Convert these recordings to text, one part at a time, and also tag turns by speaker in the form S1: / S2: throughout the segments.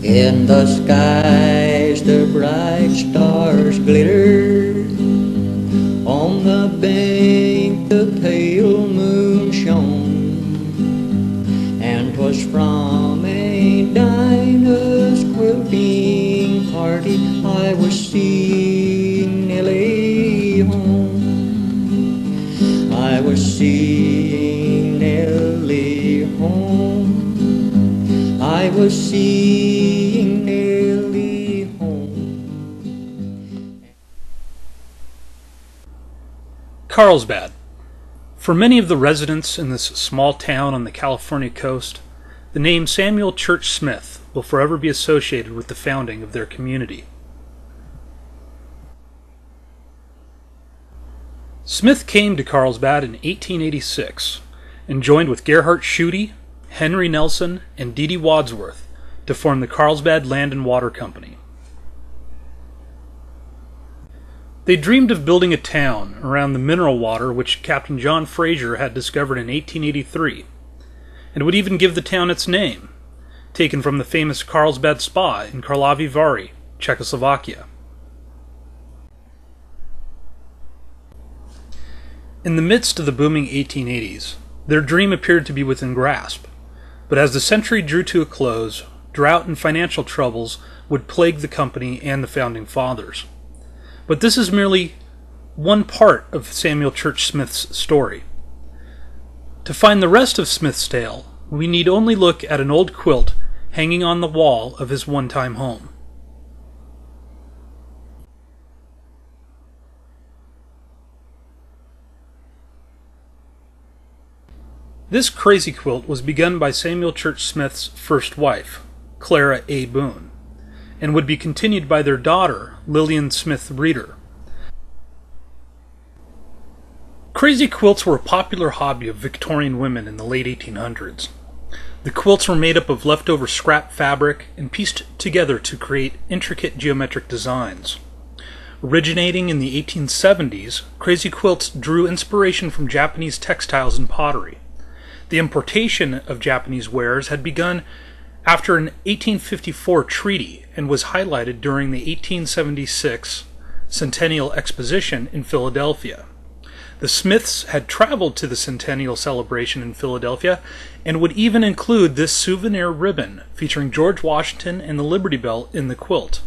S1: In the skies the bright stars glitter, on the bank the pale moon shone, and 'twas from a Dinah's quilting party I was seeing Nellie home. I was seeing Nellie home. I was seeing Nellie home.
S2: Carlsbad. For many of the residents in this small town on the California coast, the name Samuel Church Smith will forever be associated with the founding of their community. Smith came to Carlsbad in 1886 and joined with Gerhardt Schutte, Henry Nelson, and D.D. Wadsworth to form the Carlsbad Land and Water Company. They dreamed of building a town around the mineral water which Captain John Fraser had discovered in 1883, and would even give the town its name, taken from the famous Carlsbad Spa in Karlovy Vary, Czechoslovakia. In the midst of the booming 1880s, their dream appeared to be within grasp, but as the century drew to a close, drought and financial troubles would plague the company and the founding fathers. But this is merely one part of Samuel Church Smith's story. To find the rest of Smith's tale, we need only look at an old quilt hanging on the wall of his one-time home. This crazy quilt was begun by Samuel Church Smith's first wife, Clara A. Boone, and would be continued by their daughter, Lillian Smith Reeder. Crazy quilts were a popular hobby of Victorian women in the late 1800s. The quilts were made up of leftover scrap fabric and pieced together to create intricate geometric designs. Originating in the 1870s, crazy quilts drew inspiration from Japanese textiles and pottery. The importation of Japanese wares had begun after an 1854 treaty and was highlighted during the 1876 Centennial Exposition in Philadelphia. The Smiths had traveled to the Centennial celebration in Philadelphia and would even include this souvenir ribbon featuring George Washington and the Liberty Bell in the quilt.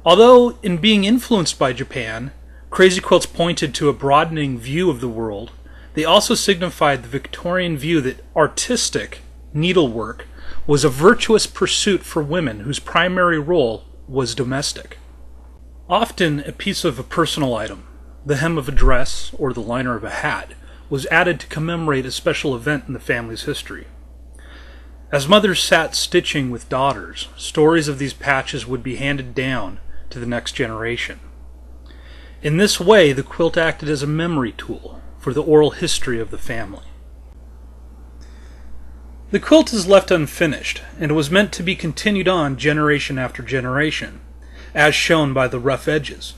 S2: Although, in being influenced by Japan, crazy quilts pointed to a broadening view of the world, they also signified the Victorian view that artistic needlework was a virtuous pursuit for women whose primary role was domestic. Often a piece of a personal item, the hem of a dress or the liner of a hat, was added to commemorate a special event in the family's history. As mothers sat stitching with daughters, stories of these patches would be handed down to the next generation. In this way, the quilt acted as a memory tool for the oral history of the family. The quilt is left unfinished, and was meant to be continued on generation after generation, as shown by the rough edges.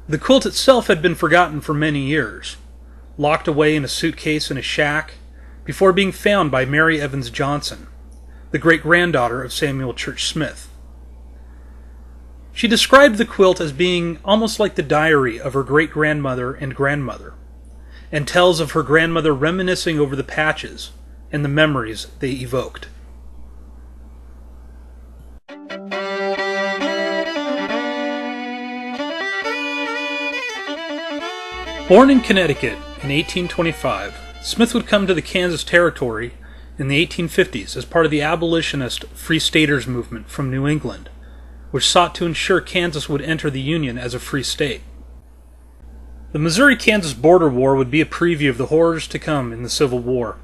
S2: The quilt itself had been forgotten for many years, locked away in a suitcase in a shack, before being found by Mary Evans Johnson, the great-granddaughter of Samuel Church Smith. She described the quilt as being almost like the diary of her great-grandmother and grandmother, and tells of her grandmother reminiscing over the patches and the memories they evoked. Born in Connecticut in 1825, Smith would come to the Kansas Territory in the 1850s as part of the abolitionist Free Staters movement from New England, which sought to ensure Kansas would enter the Union as a free state. The Missouri-Kansas border war would be a preview of the horrors to come in the Civil War,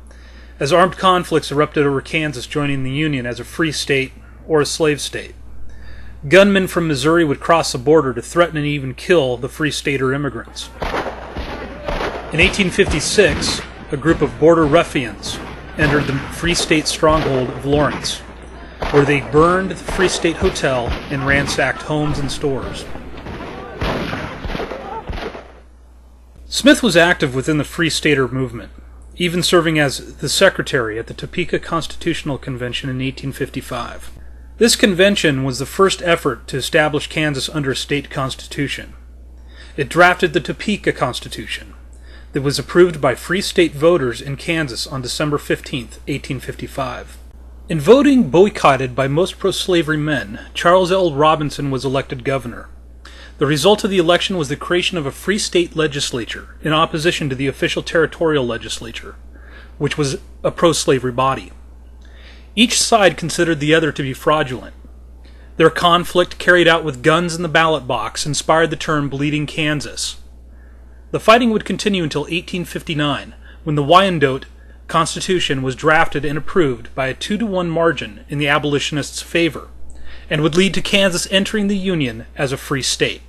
S2: as armed conflicts erupted over Kansas joining the Union as a free state or a slave state. Gunmen from Missouri would cross the border to threaten and even kill the Free Stater immigrants. In 1856, a group of border ruffians entered the Free State stronghold of Lawrence, where they burned the Free State Hotel and ransacked homes and stores. Smith was active within the Free Stater movement, even serving as the secretary at the Topeka Constitutional Convention in 1855. This convention was the first effort to establish Kansas under a state constitution. It drafted the Topeka Constitution that was approved by free state voters in Kansas on December 15, 1855. In voting boycotted by most pro-slavery men, Charles L. Robinson was elected governor. The result of the election was the creation of a free state legislature in opposition to the official territorial legislature, which was a pro-slavery body. Each side considered the other to be fraudulent. Their conflict, carried out with guns in the ballot box, inspired the term Bleeding Kansas. The fighting would continue until 1859, when the Wyandotte Constitution was drafted and approved by a 2-to-1 margin in the abolitionists' favor, and would lead to Kansas entering the Union as a free state.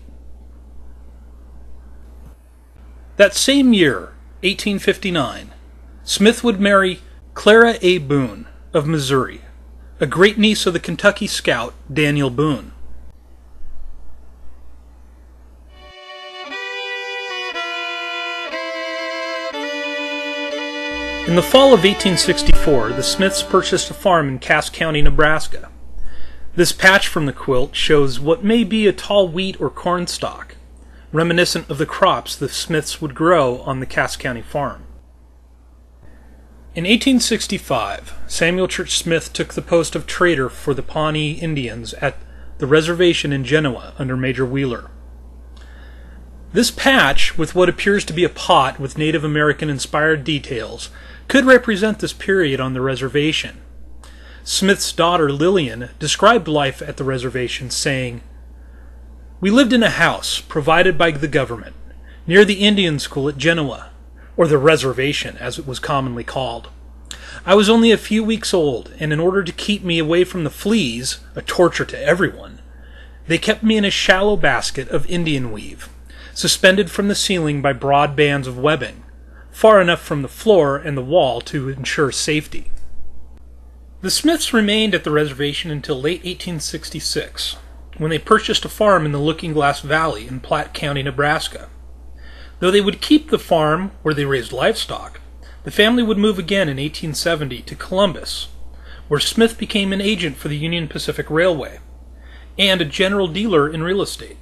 S2: That same year, 1859, Smith would marry Clara A. Boone of Missouri, a great-niece of the Kentucky scout Daniel Boone. In the fall of 1864, the Smiths purchased a farm in Cass County, Nebraska. This patch from the quilt shows what may be a tall wheat or corn stalk, reminiscent of the crops the Smiths would grow on the Cass County farm. In 1865, Samuel Church Smith took the post of trader for the Pawnee Indians at the reservation in Genoa under Major Wheeler. This patch, with what appears to be a pot with Native American-inspired details, could represent this period on the reservation. Smith's daughter Lillian described life at the reservation, saying, "We lived in a house provided by the government, near the Indian school at Genoa, or the reservation, as it was commonly called. I was only a few weeks old, and in order to keep me away from the fleas, a torture to everyone, they kept me in a shallow basket of Indian weave, suspended from the ceiling by broad bands of webbing, far enough from the floor and the wall to ensure safety." The Smiths remained at the reservation until late 1866, when they purchased a farm in the Looking Glass Valley in Platte County, Nebraska. Though they would keep the farm where they raised livestock, the family would move again in 1870 to Columbus, where Smith became an agent for the Union Pacific Railway and a general dealer in real estate.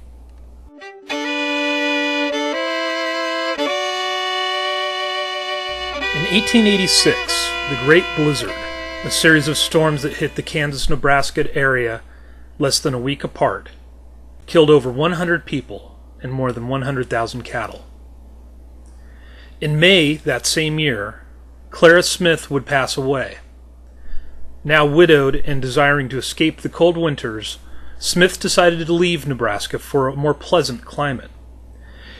S2: In 1886, the Great Blizzard, a series of storms that hit the Kansas-Nebraska area less than a week apart, killed over 100 people and more than 100,000 cattle. In May that same year, Clara Smith would pass away. Now widowed and desiring to escape the cold winters, Smith decided to leave Nebraska for a more pleasant climate.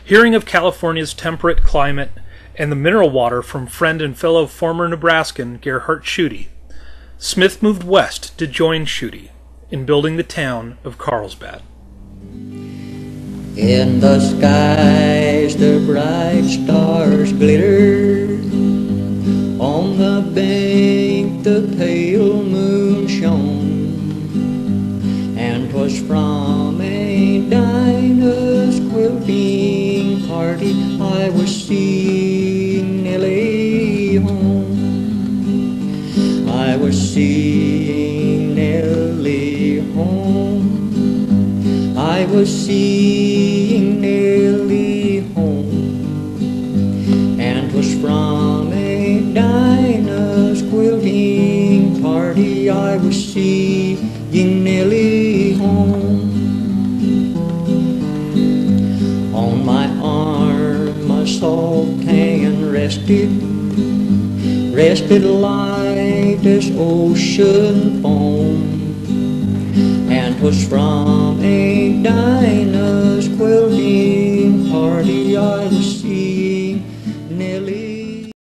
S2: Hearing of California's temperate climate and the mineral water from friend and fellow former Nebraskan Gerhart Schutte, Smith moved west to join Schutte in building the town of Carlsbad.
S1: In the skies the bright stars glitter, on the bank the pale moon shone, and 'twas from a dinah's quilting party I was seeing Nellie home. I was seeing Nellie home. I was seeing Nellie home, and 'twas from a dinah's quilting party I was seeing Nellie home. On my arm a soft hand rested light as ocean foam, and 'twas from a